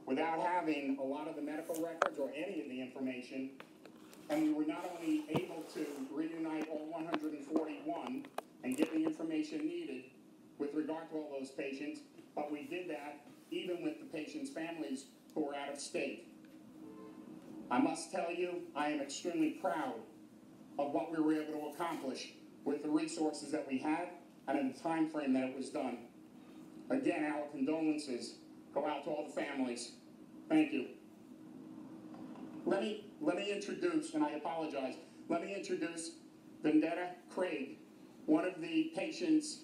without having a lot of the medical records or any of the information. And we were not only able to reunite all 141 and get the information needed with regard to all those patients, but we did that even with the patients' families who were out of state. I must tell you, I am extremely proud of what we were able to accomplish with the resources that we had and in the time frame that it was done. Again, our condolences go out to all the families. Thank you. Let me introduce, and I apologize, let me introduce Vendetta Craig, one of the patient's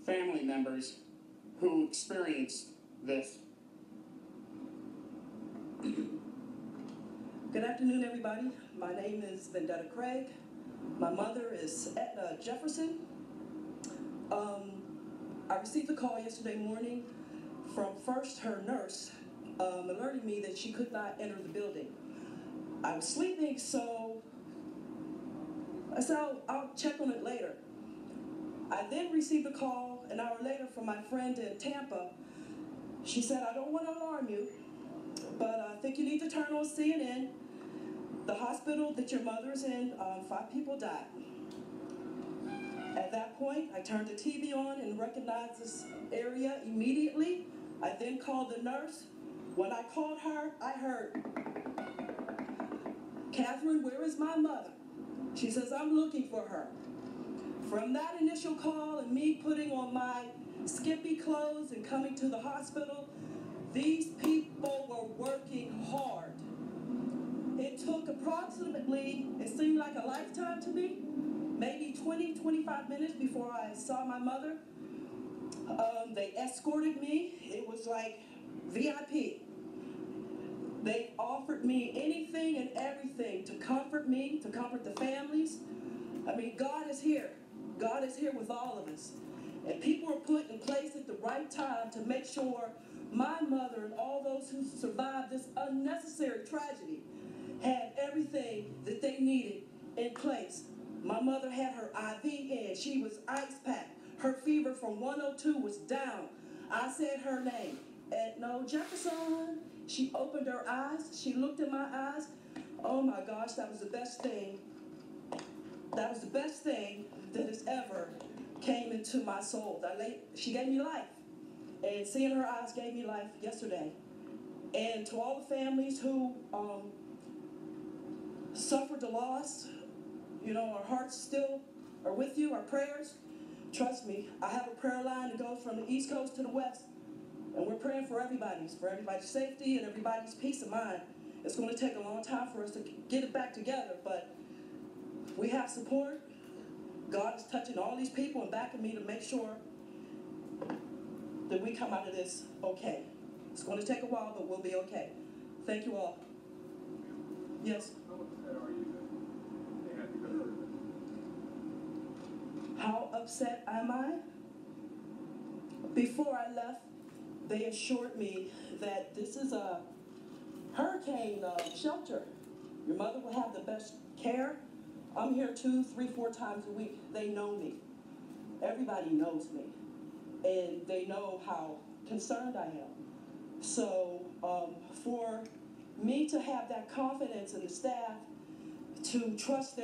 family members who experienced this. Good afternoon, everybody. My name is Vendetta Craig. My mother is Etna Jefferson. I received a call yesterday morning from first her nurse alerting me that she could not enter the building. I was sleeping, so I said I'll check on it later. I then received a call an hour later from my friend in Tampa. She said, I don't want to alarm you, but I think you need to turn on CNN. The hospital that your mother's in, 5 people died. At that point, I turned the TV on and recognized this area immediately. I then called the nurse. When I called her, I heard, Catherine, where is my mother? She says, I'm looking for her. From that initial call and me putting on my skimpy clothes and coming to the hospital, these people were working hard. It took approximately, it seemed like a lifetime to me, maybe 20, 25 minutes before I saw my mother. They escorted me. It was like VIP. They offered me anything and everything to comfort me, to comfort the families. I mean, God is here. God is here with all of us. And people were put in place at the right time to make sure my mother and all those who survived this unnecessary tragedy had everything that they needed in place. My mother had her IV in. She was ice packed. Her fever from 102 was down. I said her name, Etna Jefferson. She opened her eyes. She looked in my eyes. Oh my gosh, that was the best thing. That was the best thing that has ever came into my soul. She gave me life. And seeing her eyes gave me life yesterday. And to all the families who suffered the loss, you know, our hearts still are with you, our prayers. Trust me, I have a prayer line that goes from the East Coast to the West, and we're praying for everybody's safety and everybody's peace of mind. It's going to take a long time for us to get it back together, but we have support. God is touching all these people and backing me to make sure that we come out of this okay. It's going to take a while, but we'll be okay. Thank you all. Yes? How upset are you that they had to go through this? How upset am I? Before I left, they assured me that this is a hurricane shelter. Your mother will have the best care. I'm here 2, 3, 4 times a week. They know me. Everybody knows me. And they know how concerned I am. So for me to have that confidence in the staff to trust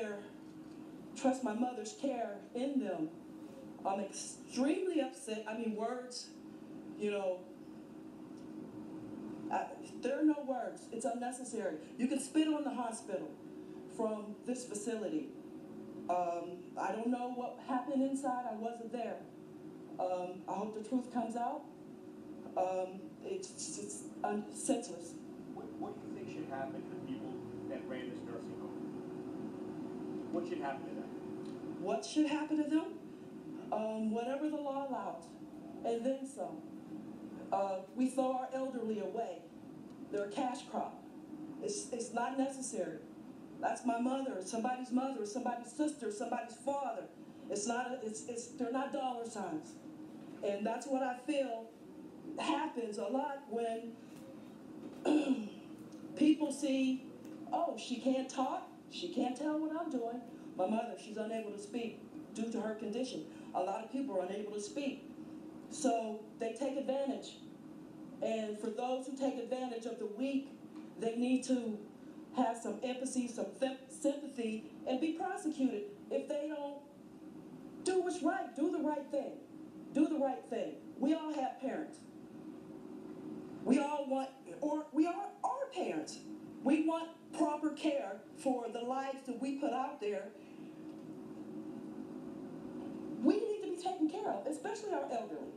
my mother's care in them, I'm extremely upset. I mean, words, you know, there are no words. It's unnecessary. You can spit on the hospital from this facility. I don't know what happened inside. I wasn't there. I hope the truth comes out. It's senseless. What do you think should happen to the people that ran this nursing home? What should happen to them? What should happen to them? Whatever the law allows, and then some. We throw our elderly away. They're a cash crop. It's not necessary. That's my mother, somebody's sister, somebody's father. They're not dollar signs. And that's what I feel happens a lot when people see, oh, she can't talk, she can't tell what I'm doing. My mother, she's unable to speak due to her condition. A lot of people are unable to speak. So they take advantage And for those who take advantage of the weak, they need to have some empathy, some sympathy, and be prosecuted if they don't do what's right. Do the right thing. Do the right thing. We all have parents. We all want, or we are parents. We want proper care for the lives that we put out there. We need to be taken care of, especially our elderly.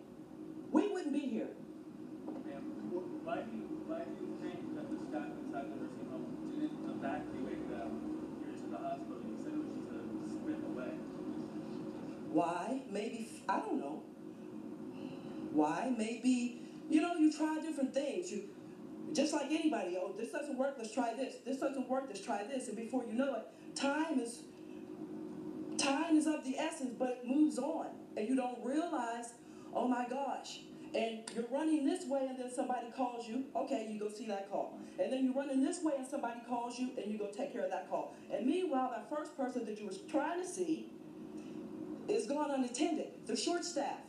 We wouldn't be here. Ma'am, why do you think that the staff inside the nursing home didn't evacuate them here to the hospital? You said it was just a sprint away. Why? Maybe, I don't know. Why? Maybe, you try different things. You, just like anybody, oh, this doesn't work, let's try this. This doesn't work, let's try this. And before you know it, time is of the essence, but it moves on. And you don't realize, oh my gosh. And you're running this way and then somebody calls you, okay, you go see that call. And then you're running this way and somebody calls you and you go take care of that call. And meanwhile, that first person that you were trying to see is gone unattended. They're short-staffed,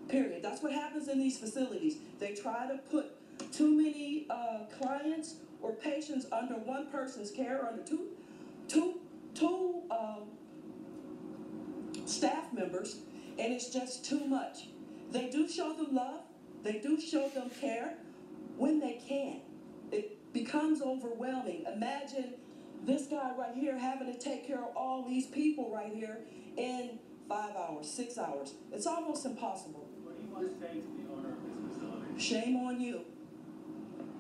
period. That's what happens in these facilities. They try to put too many clients or patients under one person's care, or under two staff members, and it's just too much. They do show them love. They do show them care when they can. It becomes overwhelming. Imagine this guy right here having to take care of all these people right here in 5 hours, 6 hours. It's almost impossible. What do you want to say to the owner of this facility? Shame on you.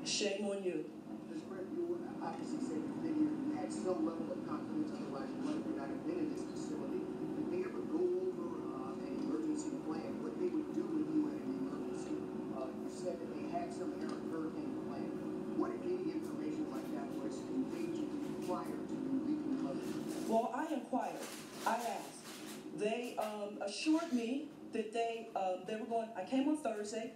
Shame on you. Ms. Brett, you obviously said that you had some level of confidence, otherwise you would not have been in this facility. Did they ever go over an emergency plan, what they would do with you in an emergency? You said that they had some hurricane plan. What, if any, information like that was conveyed to you prior to you leaving the mother? Well, I inquired. I asked. They assured me that they were going. I came on Thursday.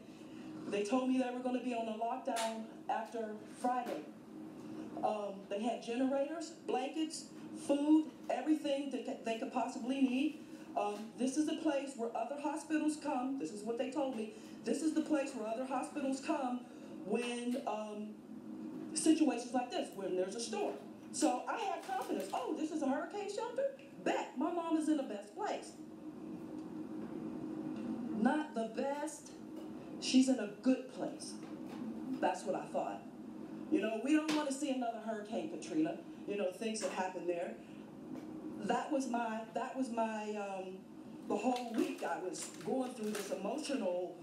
They told me they were going to be on a lockdown after Friday. They had generators, blankets, food, everything that they could possibly need. This is the place where other hospitals come. This is what they told me. This is the place where other hospitals come when situations like this, when there's a storm. So I had confidence. Oh, this is a hurricane shelter? Bet. My mom is in the best place. Not the best. She's in a good place. That's what I thought. We don't want to see another Hurricane Katrina. Things that happened there. That was my, the whole week I was going through this emotional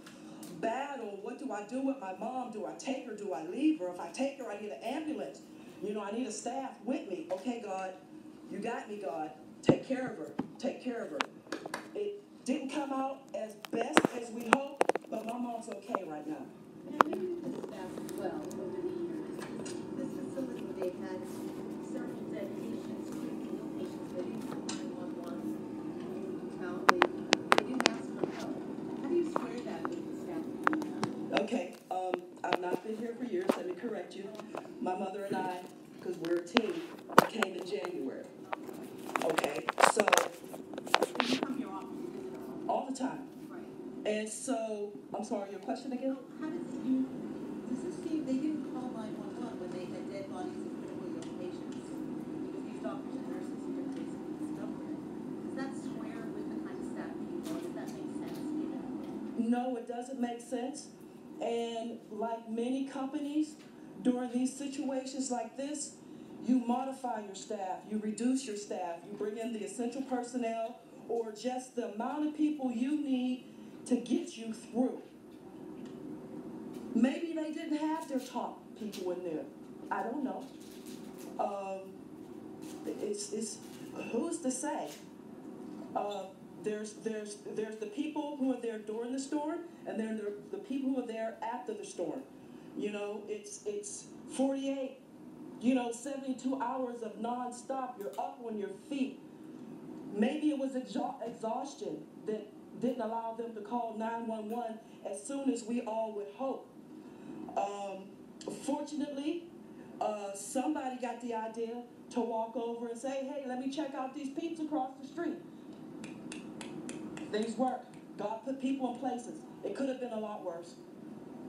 battle. What do I do with my mom? Do I take her? Do I leave her? If I take her, I need an ambulance. I need a staff with me. Okay, God, you got me, God. Take care of her. Take care of her. It didn't come out as best as we hoped, but my mom's okay right now. Now, you knew the staff well over the years. This facility, they've had several dead patients, critical patients that didn't call 911. They didn't ask for help. How do you square that with the staff? Okay, I've not been here for years, let me correct you. My mother and I, because we're a team, came in January. Okay, so. Do you come here often to visit her? All the time. Right. And so, I'm sorry, your question again? How does this seem, they didn't call 911 when they had dead bodies of critically ill patients? Because these doctors and nurses have been basically discovered. Does that square with the kind of staff you know? Does that make sense to you? No, it doesn't make sense. And like many companies, during these situations like this, you modify your staff, you reduce your staff, you bring in the essential personnel, or just the amount of people you need to get you through. Maybe they didn't have their top people in there. I don't know. It's who's to say? There's the people who are there during the storm, and then there are the people who are there after the storm. It's 48, 72 hours of nonstop. You're up on your feet. Maybe it was exhaustion that didn't allow them to call 911 as soon as we all would hope. Fortunately, somebody got the idea to walk over and say, hey, let me check out these peeps across the street. Things work. God put people in places. It could have been a lot worse.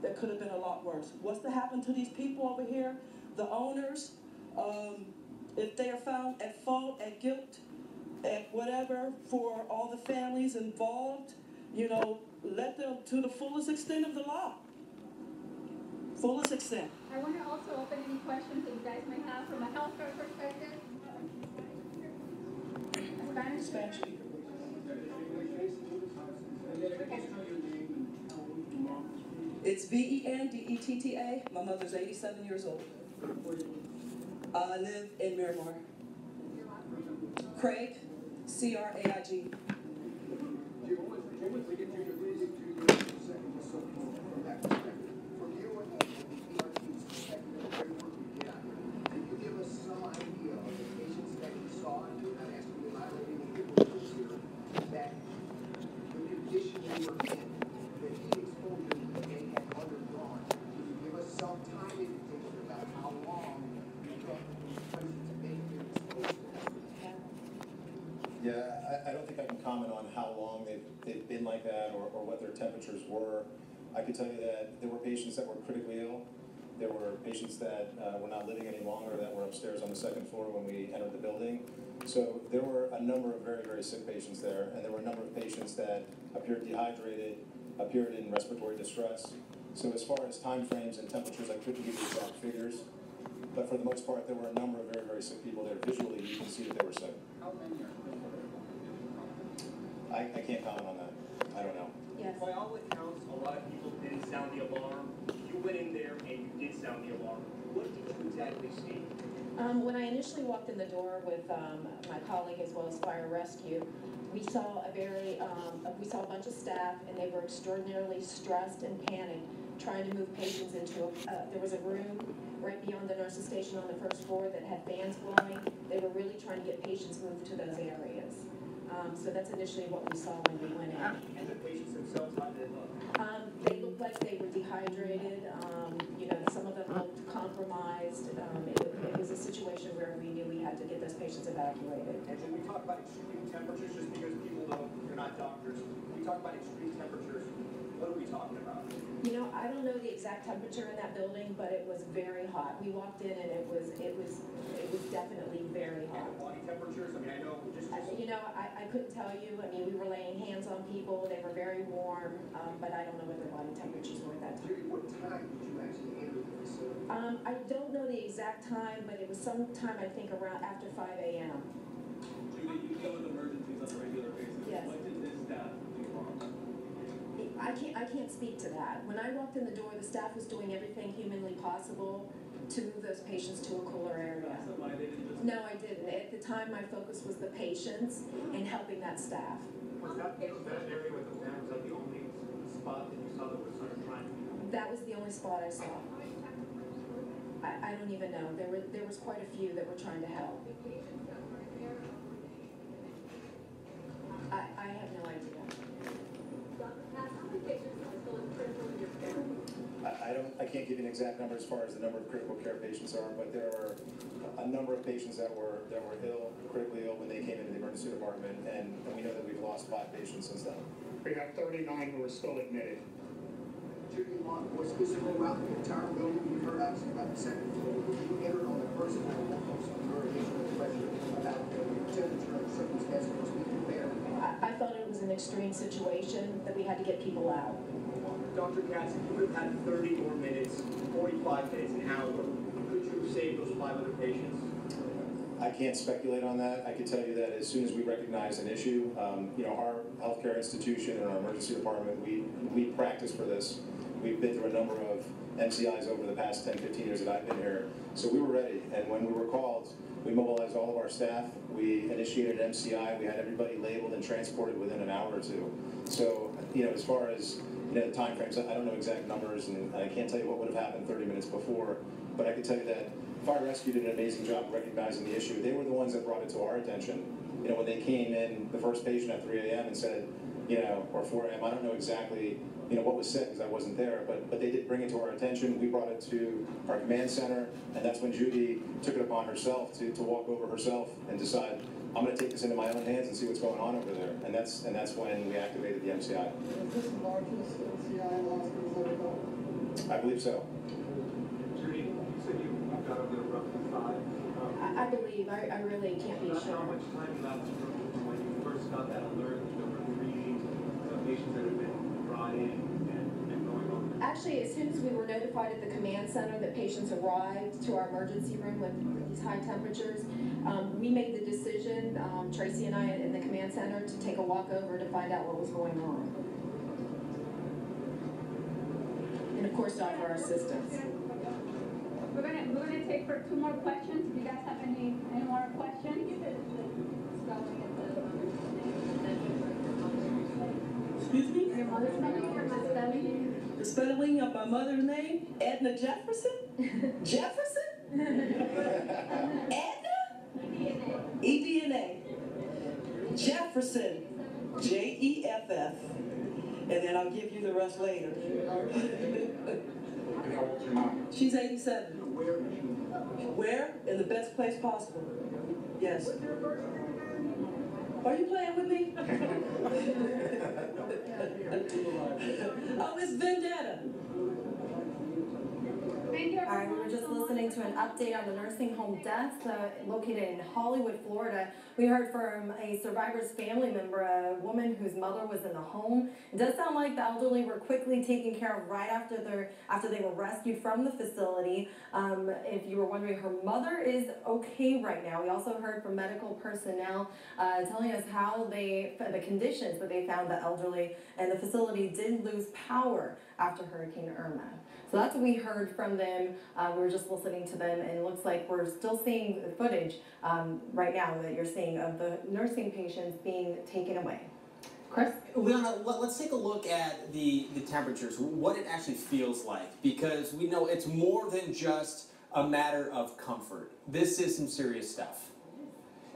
that could have been a lot worse. What's to happen to these people over here? The owners, if they are found at fault, at guilt, at whatever, for all the families involved, you know, let them to the fullest extent of the law. Fullest extent. I want to also open any questions that you guys may have from a healthcare perspective. Spanish? Spanish speaker. It's Vendetta. My mother's 87 years old. I live in Miramar. Craig, C-R-A-I-G. Yeah, I don't think I can comment on how long they've been like that or what their temperatures were. I could tell you that there were patients that were critically ill. There were patients that were not living any longer that were upstairs on the second floor when we entered the building. So there were a number of very, very sick patients there, and there were a number of patients that appeared dehydrated, appeared in respiratory distress. So as far as time frames and temperatures, I couldn't give you exact figures. But for the most part, there were a number of very, very sick people there. Visually, you can see that they were sick. How many are I can't comment on that. I don't know. Yes. By all accounts, a lot of people didn't sound the alarm. You went in there and you did sound the alarm. What did you exactly see? When I initially walked in the door with my colleague as well as fire rescue, we saw we saw a bunch of staff, and they were extraordinarily stressed and panicked, trying to move patients into there was a room right beyond the nurse's station on the first floor that had fans blowing. They were really trying to get patients moved to those areas. So that's initially what we saw when we went in. And the patients themselves, how did they look? They looked like they were dehydrated. You know, some of them looked compromised. It was a situation where we knew we had to get those patients evacuated. And when we talk about extreme temperatures, just because people don't, you're not doctors, we talk about extreme temperatures, what are we talking about? You know, I don't know the exact temperature in that building, but it was very hot. We walked in and it was definitely very hot. And the body temperatures, I mean, I know just You know, I couldn't tell you. I mean, we were laying hands on people. They were very warm, but I don't know what their body temperatures were at that time. What time did you actually enter the facility? I don't know the exact time, but it was sometime, I think, around after 5 a.m. Judy, you deal with emergencies on a regular basis. Yes. What did this staff do wrong? I can't speak to that. When I walked in the door, the staff was doing everything humanly possible to move those patients to a cooler area. So why they didn't just... No, I didn't. At the time, my focus was the patients and helping that staff. was that area with the fan, was that the only spot that you saw that was sort of trying to... That was the only spot I saw. I don't even know. There was quite a few that were trying to help. I have no idea. I can't give you an exact number as far as the number of critical care patients are, but there are a number of patients that were ill, critically ill when they came into the emergency department, and we know that we've lost 5 patients since then. We have 39 who are still admitted. Judy, more specifically about the entire building, you heard obviously about the second floor. You entered on the first floor, also your initial impression about the temperature and circumstances was being there. I thought it was an extreme situation that we had to get people out. Dr. Katz, if you would have had 30 more minutes, 45 minutes, an hour, could you have saved those 5 other patients? I can't speculate on that. I can tell you that as soon as we recognize an issue, you know, our healthcare institution and our emergency department, we practice for this. We've been through a number of MCIs over the past 10, 15 years that I've been here. So we were ready, and when we were called, we mobilized all of our staff. We initiated an MCI. We had everybody labeled and transported within an hour or two. So, you know, as far as the time frames, I don't know exact numbers, and I can't tell you what would have happened 30 minutes before, but I can tell you that Fire Rescue did an amazing job recognizing the issue. They were the ones that brought it to our attention. You know, when they came in, the first patient at 3 a.m. and said, you know, or 4 a.m., I don't know exactly, you know, what was said because I wasn't there, but they did bring it to our attention. We brought it to our command center, and that's when Judy took it upon herself to walk over herself and decide, I'm going to take this into my own hands and see what's going on over there. And that's when we activated the MCI. Is this the largest MCI in the hospital's ever done? I believe so. Judy, you said you got over there roughly 5. I believe, I really can't be How sure. much time elapsed from when you first got that alert, the reading, the patients that have been brought in and going on? Actually, as soon as we were notified at the command center that patients arrived to our emergency room with these high temperatures, we made the decision, Tracy and I in the command center, to take a walk over to find out what was going on. And of course, to offer our assistance. We're gonna take for 2 more questions. If you guys have any more questions? Excuse me? Your mother's name, your mother's spelling? The spelling of my mother's name, Edna Jefferson? Jefferson? Edna? E-D-N-A. Jefferson. J-E-F-F. And then I'll give you the rest later. And how old's your mom? She's 87. Where? In the best place possible. Yes. Are you playing with me? Oh, it's Vendetta. All right, we were just listening to an update on the nursing home deaths located in Hollywood, Florida. We heard from a survivor's family member, a woman whose mother was in the home. It does sound like the elderly were quickly taken care of right after they were rescued from the facility. If you were wondering, her mother is okay right now. We also heard from medical personnel telling us how the conditions that they found the elderly, and the facility did lose power after Hurricane Irma. So that's what we heard from them. We were just listening to them, and it looks like we're still seeing the footage right now that you're seeing of the nursing patients being taken away. Chris? Leona, let's take a look at the temperatures, what it actually feels like, because we know it's more than just a matter of comfort. This is some serious stuff,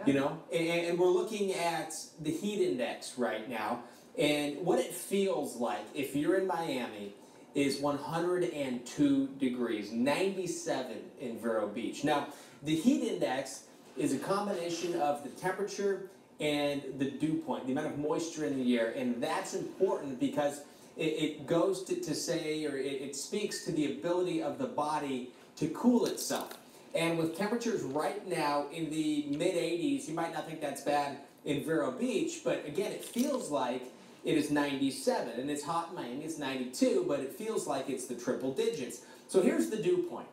you know? And we're looking at the heat index right now, and what it feels like if you're in Miami is 102 degrees, 97 in Vero Beach. Now, the heat index is a combination of the temperature and the dew point, the amount of moisture in the air, and that's important because it goes to say, or it speaks to the ability of the body to cool itself. And with temperatures right now in the mid-80s, you might not think that's bad in Vero Beach, but again, it feels like it is 97, and it's hot in Miami, it's 92, but it feels like it's the triple digits. So here's the dew point.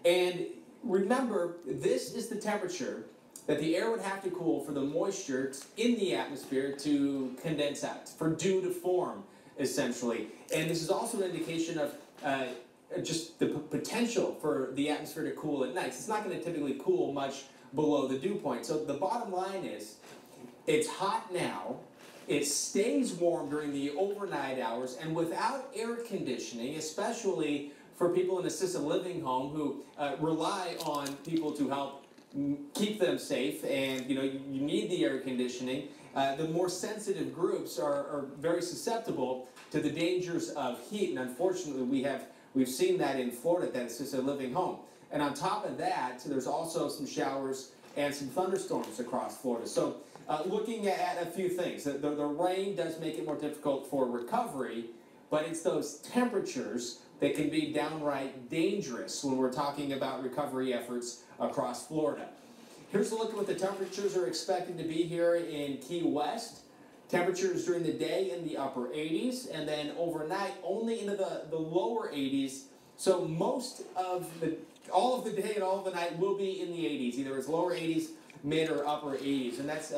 And remember, this is the temperature that the air would have to cool for the moisture in the atmosphere to condense out, for dew to form, essentially. And this is also an indication of just the potential for the atmosphere to cool at night. It's not going to typically cool much below the dew point. So the bottom line is, it's hot now, it stays warm during the overnight hours, and without air conditioning, especially for people in assisted living home who rely on people to help keep them safe, and you need the air conditioning, the more sensitive groups are very susceptible to the dangers of heat, and unfortunately we've seen that in Florida, that assisted living home. And on top of that, there's also some showers and some thunderstorms across Florida. So looking at a few things, the rain does make it more difficult for recovery, but it's those temperatures that can be downright dangerous when we're talking about recovery efforts across Florida. Here's a look at what the temperatures are expected to be here in Key West. Temperatures during the day in the upper 80s, and then overnight only into the lower 80s. So all of the day and all of the night will be in the 80s. Either it's lower 80s, mid or upper 80s, and that's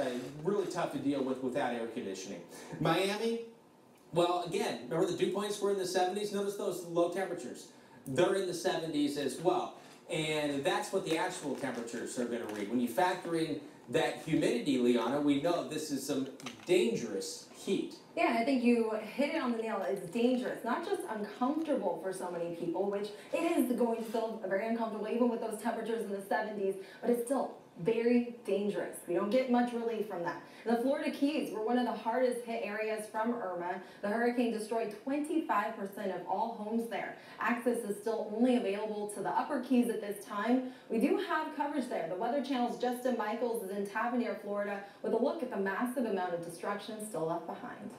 really tough to deal with without air conditioning. Miami, well, again, remember the dew points were in the 70s? Notice those low temperatures. They're in the 70s as well. And that's what the actual temperatures are going to read. When you factor in that humidity, Leona, we know this is some dangerous heat. Yeah, I think you hit it on the nail. It's dangerous, not just uncomfortable for so many people, which it is going to feel very uncomfortable even with those temperatures in the 70s, but it's still very dangerous. We don't get much relief from that. The Florida Keys were one of the hardest hit areas from Irma. The hurricane destroyed 25% of all homes there. Access is still only available to the Upper Keys at this time. We do have coverage there. The Weather Channel's Justin Michaels is in Tavernier, Florida, with a look at the massive amount of destruction still left behind.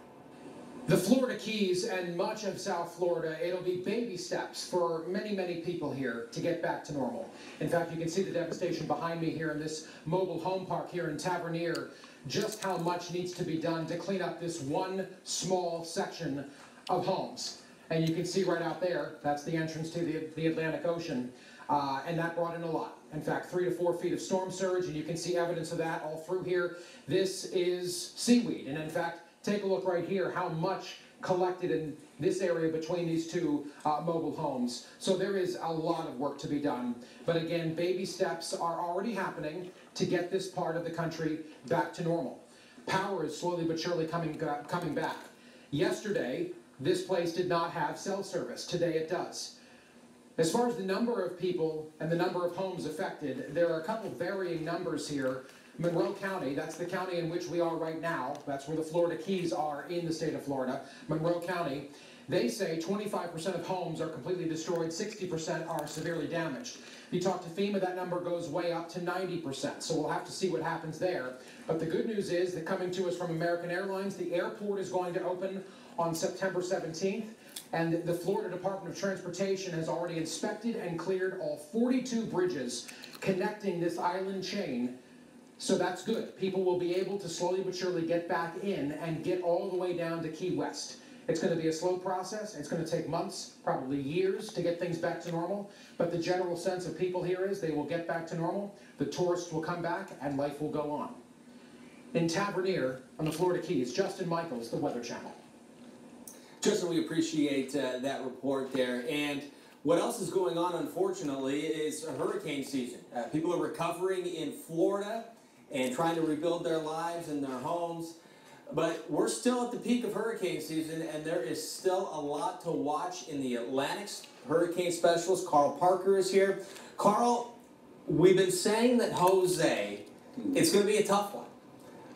The Florida Keys and much of South Florida, it'll be baby steps for many, many people here to get back to normal. In fact, you can see the devastation behind me here in this mobile home park here in Tavernier, just how much needs to be done to clean up this one small section of homes. And you can see right out there, that's the entrance to the Atlantic Ocean, and that brought in a lot. In fact, 3 to 4 feet of storm surge, and you can see evidence of that all through here. This is seaweed, and in fact, take a look right here, how much collected in this area between these two mobile homes. So there is a lot of work to be done. But again, baby steps are already happening to get this part of the country back to normal. Power is slowly but surely coming back. Yesterday, this place did not have cell service. Today it does. As far as the number of people and the number of homes affected, there are a couple varying numbers here. Monroe County, that's the county in which we are right now. That's where the Florida Keys are in the state of Florida. Monroe County, they say 25% of homes are completely destroyed, 60% are severely damaged. If you talk to FEMA, that number goes way up to 90%, so we'll have to see what happens there. But the good news is that coming to us from American Airlines, the airport is going to open on September 17th, and the Florida Department of Transportation has already inspected and cleared all 42 bridges connecting this island chain. So that's good. People will be able to slowly but surely get back in and get all the way down to Key West. It's going to be a slow process. It's going to take months, probably years, to get things back to normal. But the general sense of people here is they will get back to normal, the tourists will come back, and life will go on. In Tavernier, on the Florida Keys, Justin Michaels, the Weather Channel. Justin, we appreciate that report there. And what else is going on, unfortunately, is a hurricane season. People are recovering in Florida and trying to rebuild their lives and their homes. But we're still at the peak of hurricane season, and there is still a lot to watch in the Atlantic's hurricane specialist. Carl Parker is here. Carl, we've been saying that Jose, it's going to be a tough one.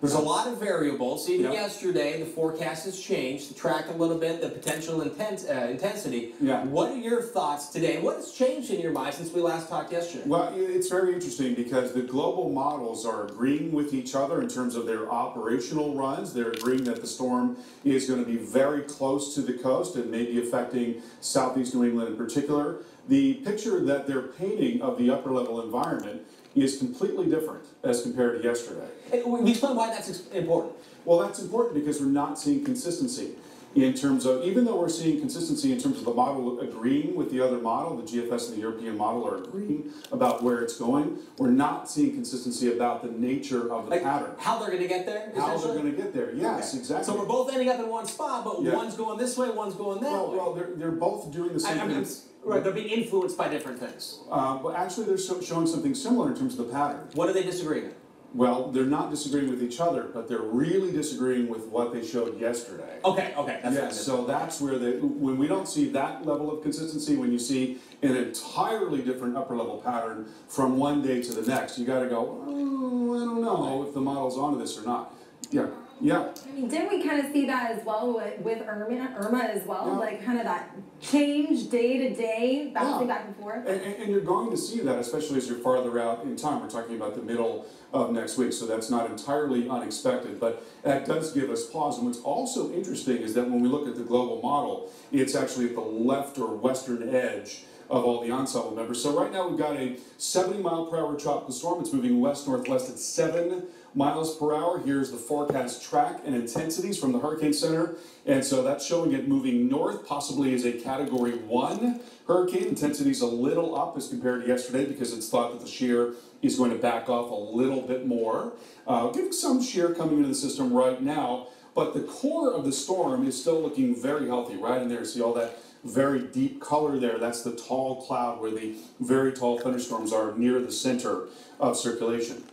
There's a lot of variables. Even yesterday, the forecast has changed to track a little bit the potential intensity. What are your thoughts today? What has changed in your mind since we last talked yesterday? Well, it's very interesting because the global models are agreeing with each other in terms of their operational runs. They're agreeing that the storm is going to be very close to the coast and maybe affecting southeast New England in particular. The picture that they're painting of the upper level environment is completely different as compared to yesterday. Explain why that's important. Well, that's important because we're not seeing consistency in terms of, even though we're seeing consistency in terms of the model agreeing with the other model, the GFS and the European model are agreeing about where it's going, we're not seeing consistency about the nature of the pattern. How they're going to get there? How they're going to get there, yes, exactly. So we're both ending up in one spot, but one's going this way, one's going that way. Well, they're both doing the same thing. Right, they're being influenced by different things. But actually they're showing something similar in terms of the pattern. What are they disagreeing on? Well, they're not disagreeing with each other, but they're really disagreeing with what they showed yesterday. Okay, yes, so that's where when we don't see that level of consistency, when you see an entirely different upper level pattern from one day to the next, you got to go, oh, I don't know if the model's onto this or not. Yeah. I mean, didn't we kind of see that as well with Irma as well? Like kind of that change day to day, bouncing back and forth? And you're going to see that, especially as you're farther out in time. We're talking about the middle of next week, so that's not entirely unexpected, but that does give us pause. And what's also interesting is that when we look at the global model, it's actually at the left or western edge of all the ensemble members. So right now we've got a 70-mile-per-hour tropical storm. It's moving west-northwest at 7 miles per hour. Here's the forecast track and intensities from the Hurricane Center. And so that's showing it moving north, possibly as a Category 1 hurricane. Intensity's a little up as compared to yesterday because it's thought that the shear is going to back off a little bit more. Getting some shear coming into the system right now, but the core of the storm is still looking very healthy. Right in there, see all that very deep color there. That's the tall cloud where the very tall thunderstorms are near the center of circulation.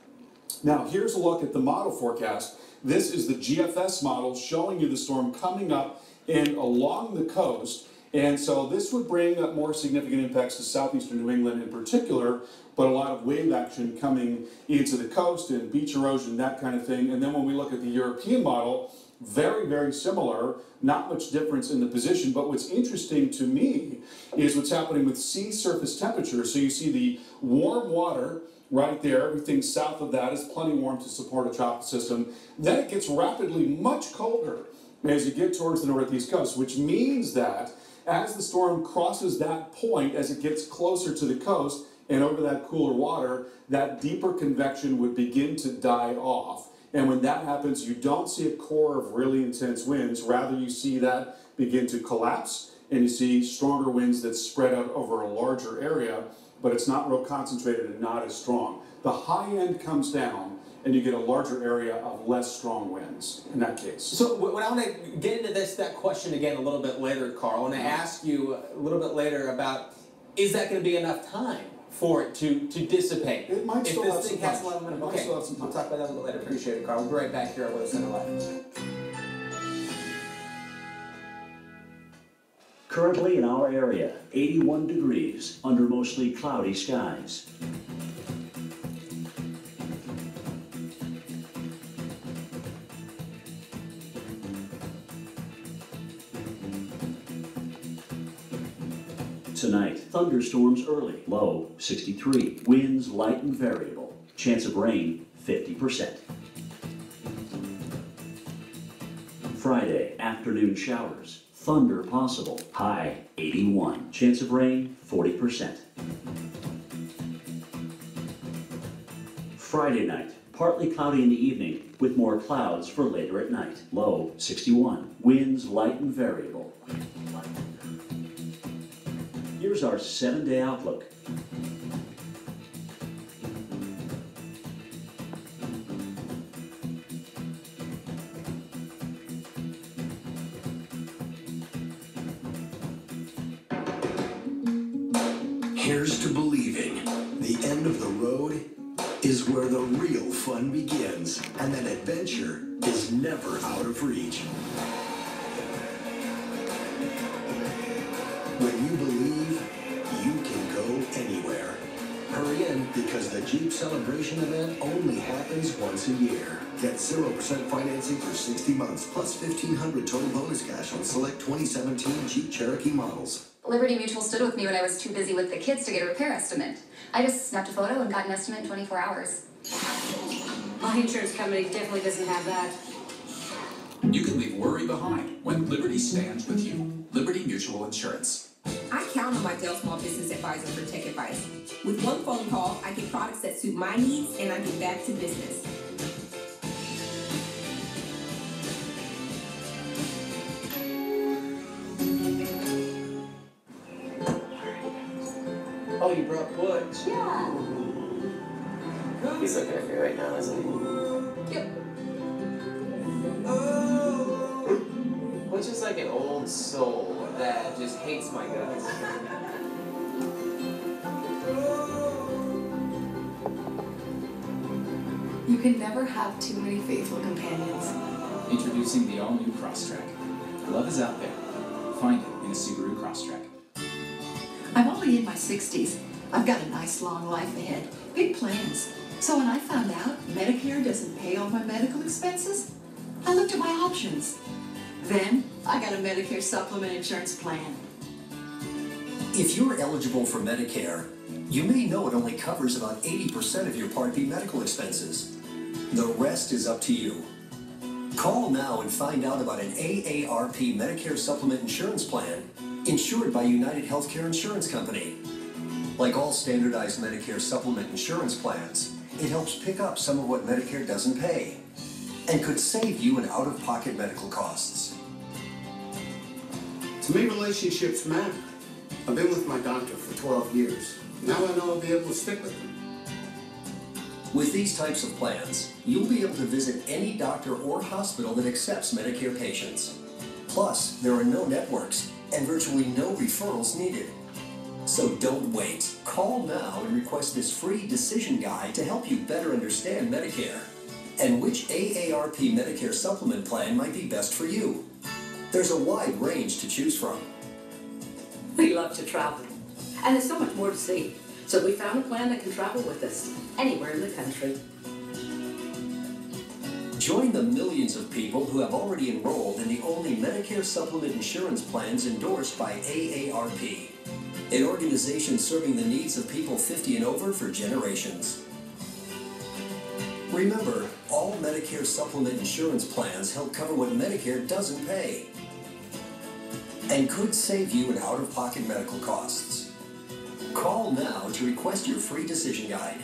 Now, here's a look at the model forecast. This is the GFS model showing you the storm coming up and along the coast. And so this would bring up more significant impacts to southeastern New England in particular, but a lot of wave action coming into the coast and beach erosion, that kind of thing. And then when we look at the European model, very, very similar, not much difference in the position. But what's interesting to me is what's happening with sea surface temperature. So you see the warm water right there, everything south of that is plenty warm to support a tropical system. Then it gets rapidly much colder as you get towards the northeast coast, which means that as the storm crosses that point, as it gets closer to the coast and over that cooler water, that deeper convection would begin to die off. And when that happens, you don't see a core of really intense winds. Rather, you see that begin to collapse, and you see stronger winds that spread out over a larger area, but it's not real concentrated and not as strong. The high end comes down, and you get a larger area of less strong winds in that case. So when I want to get into that question again a little bit later, Carl, and I ask you a little bit later about, is that going to be enough time for it to dissipate? It might still have some time. Okay, we'll talk about that a little bit later. Appreciate it, Carl. We'll be right back here on Weather Center Live. Currently in our area, 81 degrees under mostly cloudy skies. Tonight, thunderstorms early, low 63. Winds light and variable. Chance of rain 50%. Friday, afternoon showers. Thunder possible, high 81. Chance of rain 40%. Friday night, partly cloudy in the evening with more clouds for later at night. Low 61. Winds light and variable. Here's our 7-day outlook. Here's to believing the end of the road is where the real fun begins, and that adventure is never out of reach. When you believe, you can go anywhere. Hurry in, because the Jeep Celebration event only happens once a year. Get 0% financing for 60 months, plus $1,500 total bonus cash on select 2017 Jeep Cherokee models. Liberty Mutual stood with me when I was too busy with the kids to get a repair estimate. I just snapped a photo and got an estimate in 24 hours. My insurance company definitely doesn't have that. You can leave worry behind when Liberty stands with you. Liberty Mutual Insurance. I count on my Dell Small Business Advisor for tech advice. With one phone call, I get products that suit my needs, and I get back to business. Oh, you brought Butch? Yeah. He's looking at me right now, isn't he? Yep. Butch is like an old soul that just hates my guts. You can never have too many faithful companions. Introducing the all-new Crosstrek. Love is out there. Find it in a Subaru Crosstrek. I'm only in my 60s. I've got a nice long life ahead. Big plans. So when I found out Medicare doesn't pay all my medical expenses, I looked at my options. Then I got a Medicare supplement insurance plan. If you're eligible for Medicare, you may know it only covers about 80% of your Part B medical expenses. The rest is up to you. Call now and find out about an AARP Medicare Supplement Insurance Plan insured by United Healthcare Insurance Company. Like all standardized Medicare Supplement insurance plans, it helps pick up some of what Medicare doesn't pay and could save you in out-of-pocket medical costs. To me, relationships matter. I've been with my doctor for 12 years. Now I know I'll be able to stick with him. With these types of plans, you'll be able to visit any doctor or hospital that accepts Medicare patients. Plus, there are no networks and virtually no referrals needed. So don't wait. Call now and request this free decision guide to help you better understand Medicare and which AARP Medicare supplement plan might be best for you. There's a wide range to choose from. We love to travel, and there's so much more to see. So we found a plan that can travel with us anywhere in the country. Join the millions of people who have already enrolled in the only Medicare supplement insurance plans endorsed by AARP, an organization serving the needs of people 50 and over for generations. Remember, all Medicare supplement insurance plans help cover what Medicare doesn't pay and could save you in out-of-pocket medical costs. Call now to request your free decision guide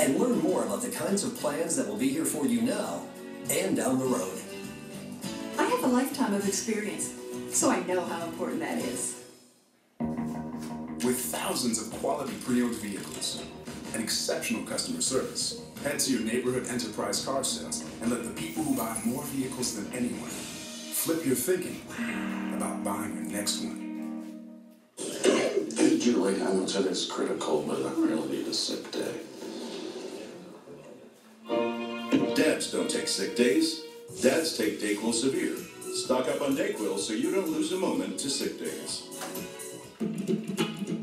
and learn more about the kinds of plans that will be here for you now and down the road. I have a lifetime of experience, so I know how important that is. With thousands of quality pre-owned vehicles and exceptional customer service, head to your neighborhood Enterprise Car Sales and let the people who buy more vehicles than anyone flip your thinking about buying your next one. Hey, Julie, I know today's critical, but I really need a sick day. Dads don't take sick days. Dads take DayQuil Severe. Stock up on DayQuil so you don't lose a moment to sick days.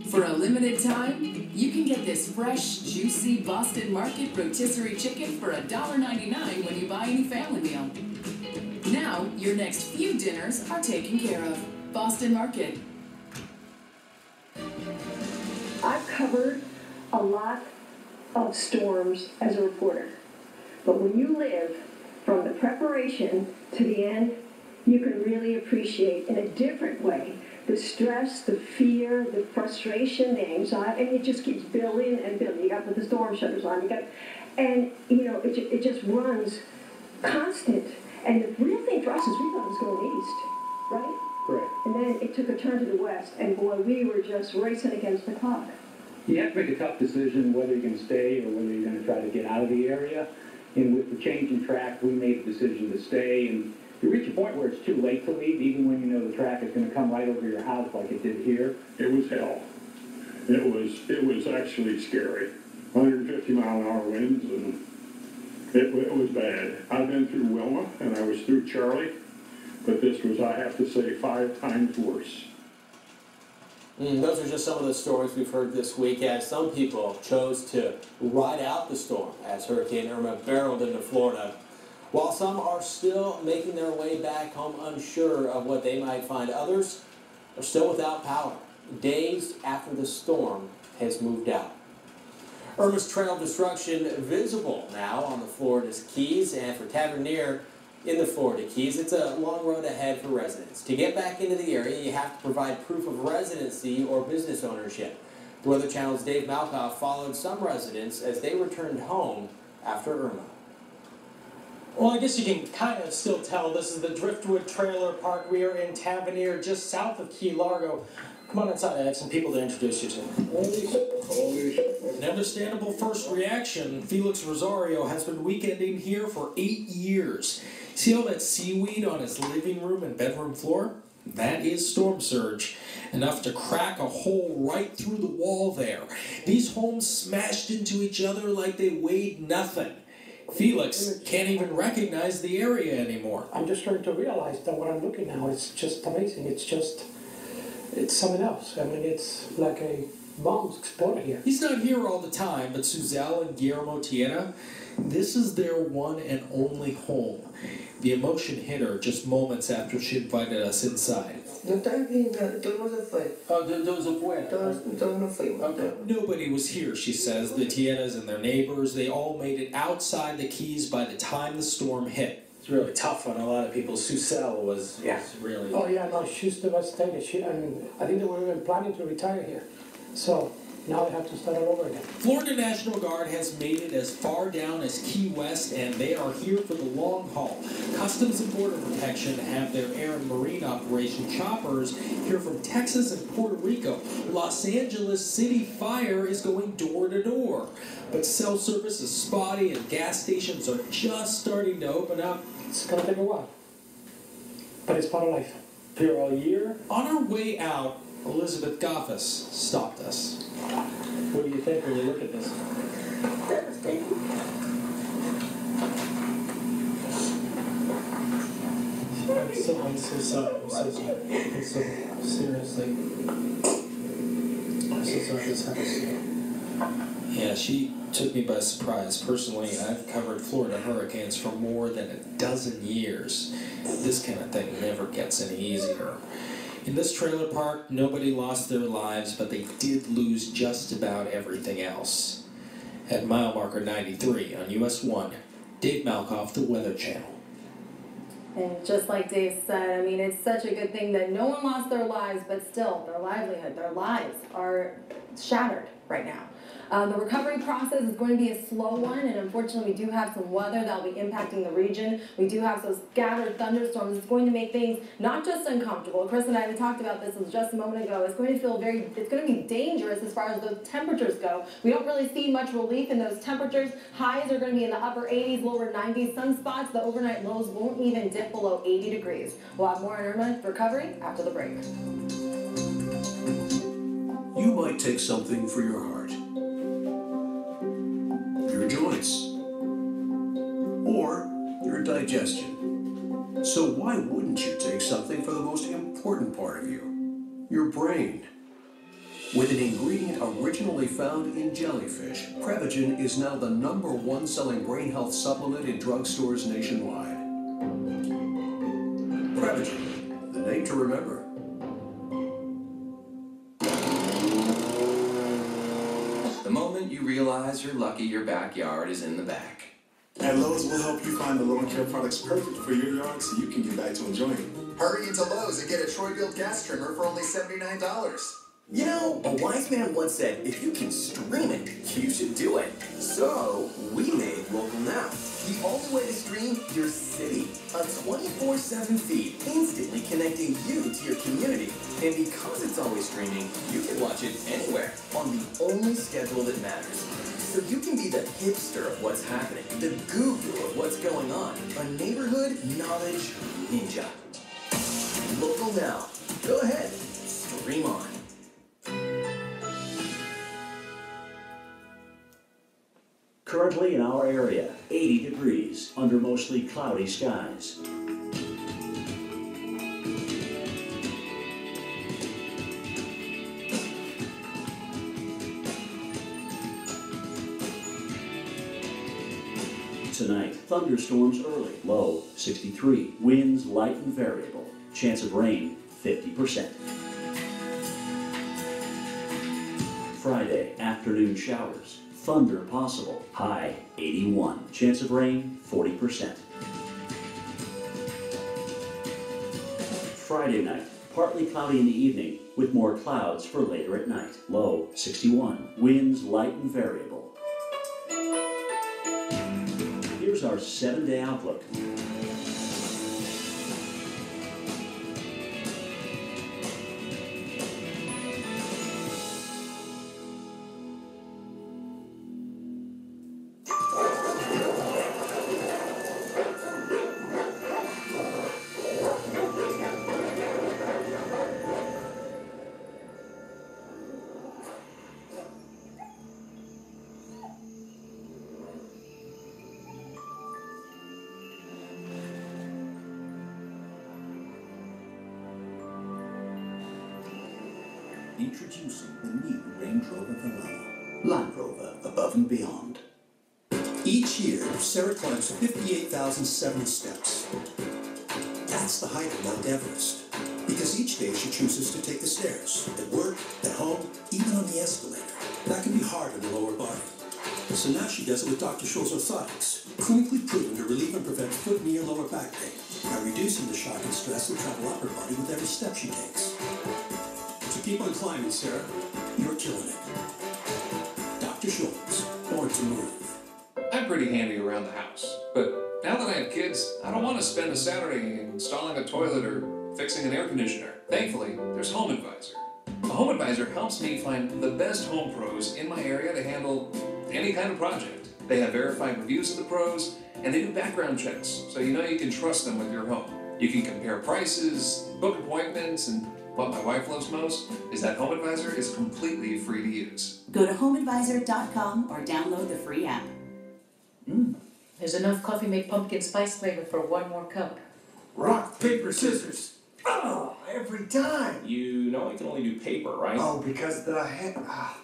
For a limited time, you can get this fresh, juicy Boston Market rotisserie chicken for $1.99 when you buy any family meal. Now, your next few dinners are taken care of. Boston Market. I've covered a lot of storms as a reporter, but when you live from the preparation to the end, you can really appreciate in a different way the stress, the fear, the frustration, the anxiety, and it just keeps building and building. You got to put the storm shutters on, and you know, it just runs constant. And the real thing for us is we thought it was going east, right? Correct. And then it took a turn to the west, and boy, we were just racing against the clock. You have to make a tough decision whether you're going to stay or whether you're going to try to get out of the area. And with the change in track, we made the decision to stay. And you reach a point where it's too late to leave, even when you know the track is going to come right over your house like it did here. It was hell. It was actually scary. 150-mile-an-hour winds, and it was bad. I've been through Wilma, and I was through Charlie, but this was, I have to say, 5 times worse. Those are just some of the stories we've heard this week as some people chose to ride out the storm as Hurricane Irma barreled into Florida. While some are still making their way back home unsure of what they might find, others are still without power, days after the storm has moved out. Irma's trail of destruction visible now on the Florida's Keys, and for Tavernier in the Florida Keys, it's a long road ahead for residents. To get back into the area, you have to provide proof of residency or business ownership. The Weather Channel's Dave Malkoff followed some residents as they returned home after Irma. Well, I guess you can kind of still tell this is the Driftwood Trailer Park. We are in Tavernier, just south of Key Largo. Come on inside, I have some people to introduce you to. An understandable first reaction, Felix Rosario has been weekending here for 8 years. See all that seaweed on his living room and bedroom floor? That is storm surge, enough to crack a hole right through the wall there. These homes smashed into each other like they weighed nothing. Felix can't even recognize the area anymore. I'm just starting to realize that what I'm looking now is just amazing. It's something else. I mean, it's like a bomb's exploded here. He's not here all the time, but Suzelle and Guillermo Tiena, this is their one and only home. The emotion hit her just moments after she invited us inside. Nobody was here, she says. The Tienas and their neighbors, they all made it outside the Keys by the time the storm hit. It's really tough on a lot of people. Suzelle was really... Oh yeah, no, she's devastated. I think they were even planning to retire here. So now they have to start all over again. Florida National Guard has made it as far down as Key West, and they are here for the long haul. Customs and Border Protection have their air and marine operation choppers here from Texas and Puerto Rico. Los Angeles City Fire is going door to door. But cell service is spotty and gas stations are just starting to open up. It's going to take a while, but it's part of life. Here all year. On our way out, Elizabeth Goffis stopped us. What do you think when you look at this? I'm so seriously. I'm so sorry this happened. Yeah, she took me by surprise. Personally, I've covered Florida hurricanes for more than a dozen years. This kind of thing never gets any easier. In this trailer park, nobody lost their lives, but they did lose just about everything else. At mile marker 93 on US 1, Dave Malkoff, the Weather Channel. And just like Dave said, I mean, it's such a good thing that no one lost their lives, but still, their livelihood, their lives are shattered right now. The recovery process is going to be a slow one, and unfortunately we do have some weather that will be impacting the region. We do have those scattered thunderstorms. It's going to make things not just uncomfortable. Chris and I have talked about this just a moment ago. It's going to feel it's going to be dangerous as far as those temperatures go. We don't really see much relief in those temperatures. Highs are going to be in the upper 80s, lower 90s. Some spots, the overnight lows won't even dip below 80 degrees. We'll have more on Irma recovery after the break. You might take something for your heart, your joints, or your digestion. So why wouldn't you take something for the most important part of you, your brain? With an ingredient originally found in jellyfish, Prevagen is now the #1 selling brain health supplement in drugstores nationwide. Prevagen, the name to remember. The moment you realize you're lucky your backyard is in the back. At Lowe's, we'll help you find the lawn care products perfect for your yard so you can get back to enjoying it. Hurry into Lowe's and get a Troy-Bilt gas trimmer for only $79. You know, a wise man once said, if you can stream it, you should do it. So, we made Local Now, the only way to stream your city. A 24/7 feed, instantly connecting you to your community. And because it's always streaming, you can watch it anywhere, on the only schedule that matters. So you can be the hipster of what's happening, the guru of what's going on, a neighborhood knowledge ninja. Local Now. Go ahead, stream on. Currently in our area, 80 degrees under mostly cloudy skies. Tonight, thunderstorms early, low 63, winds light and variable, chance of rain 50%. Friday, afternoon showers. Thunder possible, high 81. Chance of rain, 40%. Friday night, partly cloudy in the evening, with more clouds for later at night. Low 61. Winds light and variable. Here's our 7-day outlook. Introducing the new Range Rover Valhalla. Land Rover above and beyond. Each year, Sarah climbs 58,070 steps. That's the height of Mount Everest. Because each day she chooses to take the stairs, at work, at home, even on the escalator. That can be hard on the lower body. So now she does it with Dr. Scholl's orthotics, clinically proven to relieve and prevent foot, knee, and lower back pain by reducing the shock and stress that travel up her body with every step she takes. So keep on climbing, Sarah. You're killing it. Dr. Scholl's, born to move. I'm pretty handy around the house, but now that I have kids, I don't want to spend a Saturday installing a toilet or fixing an air conditioner. Thankfully, there's Home Advisor. A Home Advisor helps me find the best home pros in my area to handle any kind of project. They have verified reviews of the pros, and they do background checks, so you know you can trust them with your home. You can compare prices, book appointments, and what my wife loves most is that Home Advisor is completely free to use. Go to homeadvisor.com or download the free app. There's enough Coffee Mate pumpkin spice flavor for one more cup. Rock, paper, scissors. Oh, every time. You know I can only do paper, right? Oh, because the head.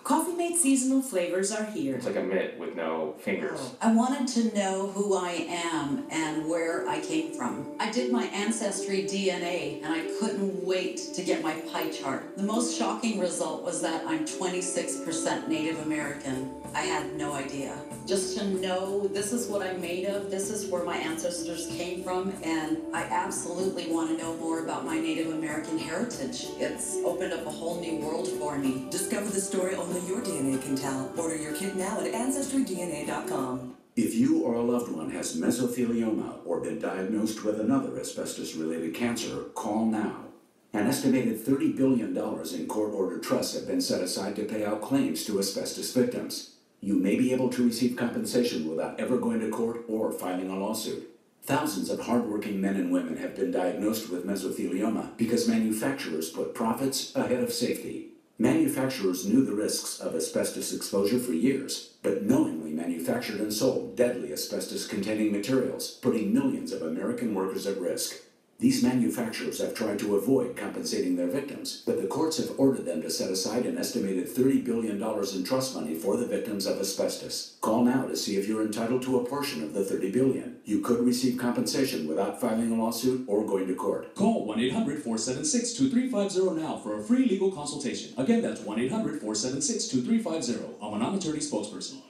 Coffee Mate seasonal flavors are here. It's like a mitt with no fingers. I wanted to know who I am and where I came from. I did my Ancestry DNA and I couldn't wait to get my pie chart. The most shocking result was that I'm 26% Native American. I had no idea. idea. Just to know this is what I'm made of, this is where my ancestors came from, and I absolutely want to know more about my Native American heritage. It's opened up a whole new world for me. Discover the story only your DNA can tell. Order your kit now at AncestryDNA.com. If you or a loved one has mesothelioma or been diagnosed with another asbestos-related cancer, call now. An estimated $30 billion in court-ordered trusts have been set aside to pay out claims to asbestos victims. You may be able to receive compensation without ever going to court or filing a lawsuit. Thousands of hardworking men and women have been diagnosed with mesothelioma because manufacturers put profits ahead of safety. Manufacturers knew the risks of asbestos exposure for years, but knowingly manufactured and sold deadly asbestos-containing materials, putting millions of American workers at risk. These manufacturers have tried to avoid compensating their victims, but the courts have ordered them to set aside an estimated $30 billion in trust money for the victims of asbestos. Call now to see if you're entitled to a portion of the $30 billion. You could receive compensation without filing a lawsuit or going to court. Call 1-800-476-2350 now for a free legal consultation. Again, that's 1-800-476-2350. I'm an attorney spokesperson.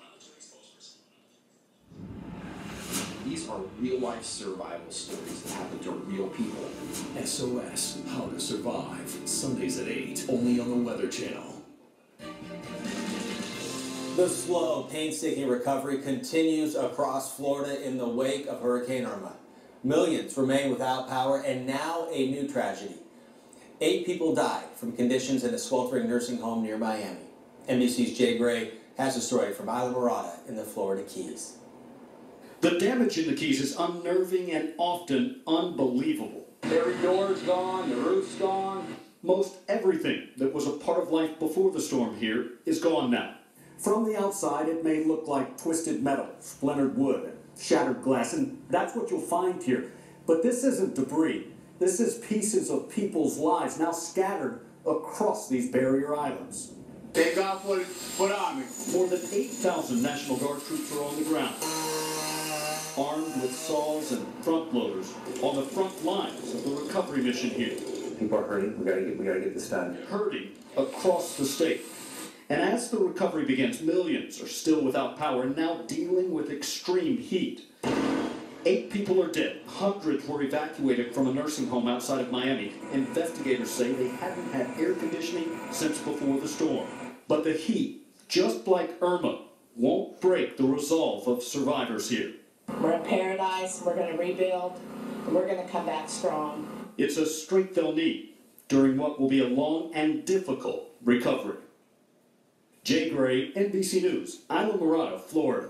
These are real-life survival stories that happen to real people. SOS, How to Survive, Sundays at 8, only on the Weather Channel. The slow, painstaking recovery continues across Florida in the wake of Hurricane Irma. Millions remain without power, and now a new tragedy. 8 people died from conditions in a sweltering nursing home near Miami. NBC's Jay Gray has a story from Islamorada in the Florida Keys. The damage in the Keys is unnerving and often unbelievable. Every door's gone, the roof's gone. Most everything that was a part of life before the storm here is gone now. From the outside, it may look like twisted metal, splintered wood, and shattered glass, and that's what you'll find here. But this isn't debris. This is pieces of people's lives now scattered across these barrier islands. Thank God for the Army. More than 8,000 National Guard troops are on the ground, armed with saws and front loaders on the front lines of the recovery mission here. People are hurting. We gotta get this done. Hurting across the state. And as the recovery begins, millions are still without power and now dealing with extreme heat. 8 people are dead. Hundreds were evacuated from a nursing home outside of Miami. Investigators say they hadn't had air conditioning since before the storm. But the heat, just like Irma, won't break the resolve of survivors here. We're in paradise, we're going to rebuild, and we're going to come back strong. It's a strength they'll need during what will be a long and difficult recovery. Jay Gray, NBC News, Islamorada, Florida.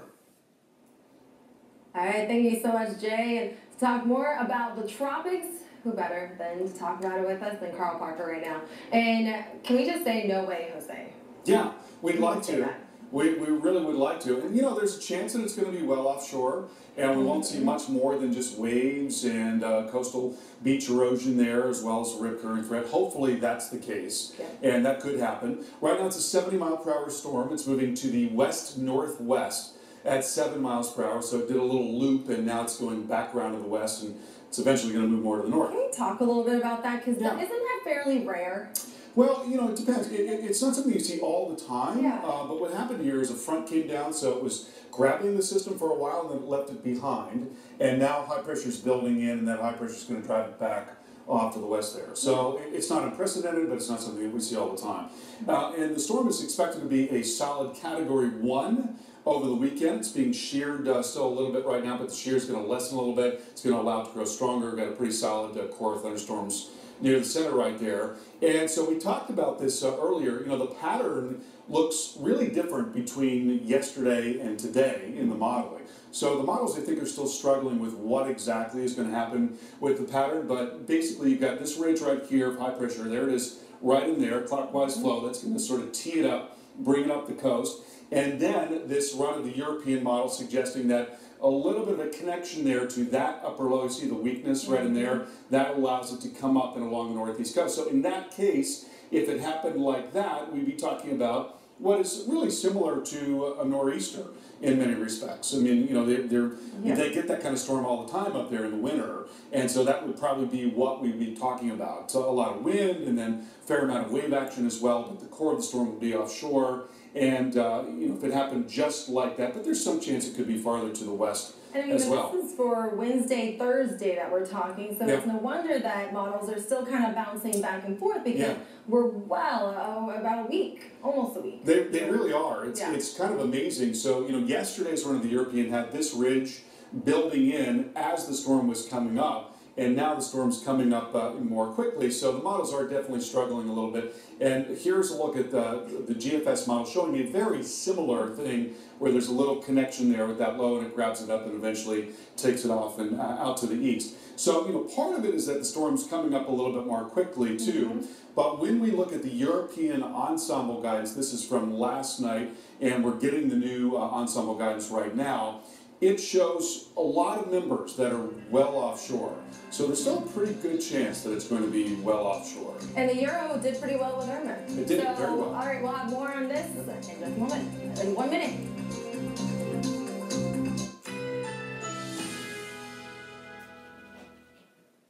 All right, thank you so much, Jay. And to talk more about the tropics, who better than to talk about it with us than Carl Parker right now? And can we just say no way, Jose? Yeah, we'd like to. We really would like to. And, you know, there's a chance that it's going to be well offshore, and we won't see much more than just waves and coastal beach erosion there, as well as a rip current threat. Hopefully that's the case, and that could happen. Right now it's a 70-mile-per-hour storm. It's moving to the west-northwest at 7 miles per hour, so it did a little loop, and now it's going back around to the west, and it's eventually going to move more to the north. Can you talk a little bit about that? Because isn't that fairly rare? Well, you know, it depends. It's not something you see all the time, but what happened here is a front came down, so it was grabbing the system for a while, and then it left it behind, and now high pressure is building in, and that high pressure is going to drive it back off to the west there. So it's not unprecedented, but it's not something that we see all the time. And the storm is expected to be a solid Category 1 over the weekend. It's being sheared still a little bit right now, but the shear is going to lessen a little bit. It's going to allow it to grow stronger. We've got a pretty solid core of thunderstorms near the center right there. And so we talked about this earlier. You know, the pattern looks really different between yesterday and today in the modeling. So the models, I think, are still struggling with what exactly is going to happen with the pattern, but basically you've got this ridge right here of high pressure. There it is right in there, clockwise flow. That's going to sort of tee it up, bring it up the coast. And then this run of the European model suggesting that a little bit of a connection there to that upper low. You see the weakness right in there? That allows it to come up and along the northeast coast. So in that case, if it happened like that, we'd be talking about what is really similar to a nor'easter in many respects. I mean, you know, they get that kind of storm all the time up there in the winter, and so that would probably be what we'd be talking about. So a lot of wind and then a fair amount of wave action as well, but the core of the storm would be offshore, And if it happened just like that, but there's some chance it could be farther to the west And I mean, as well. this is for Wednesday, Thursday that we're talking, so it's no wonder that models are still kind of bouncing back and forth because we're about a week, almost a week. They really are. It's kind of amazing. So, yesterday's run of the European had this ridge building in as the storm was coming up. And now the storm's coming up more quickly, so the models are definitely struggling a little bit. And here's a look at the GFS model showing a very similar thing where there's a little connection there with that low and it grabs it up and eventually takes it off and out to the east. So, part of it is that the storm's coming up a little bit more quickly too. But when we look at the European ensemble guidance, this is from last night, and we're getting the new ensemble guidance right now. It shows a lot of members that are well offshore. So there's still a pretty good chance that it's going to be well offshore. And the Euro did pretty well with Irma. It did very well. All right, we'll have more on this in just a moment, in 1 minute.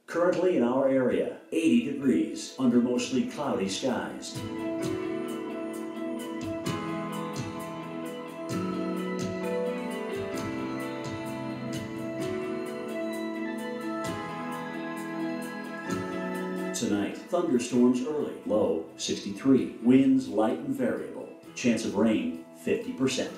Currently in our area, 80 degrees under mostly cloudy skies. Tonight, thunderstorms early, low 63, winds light and variable, chance of rain 50%.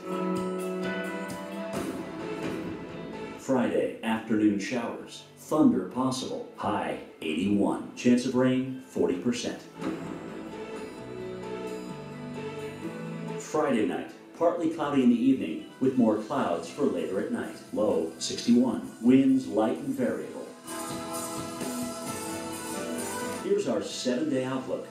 Friday, afternoon showers, thunder possible, high 81, chance of rain 40%. Friday night, partly cloudy in the evening with more clouds for later at night, low 61, winds light and variable. Here's our 7-day outlook.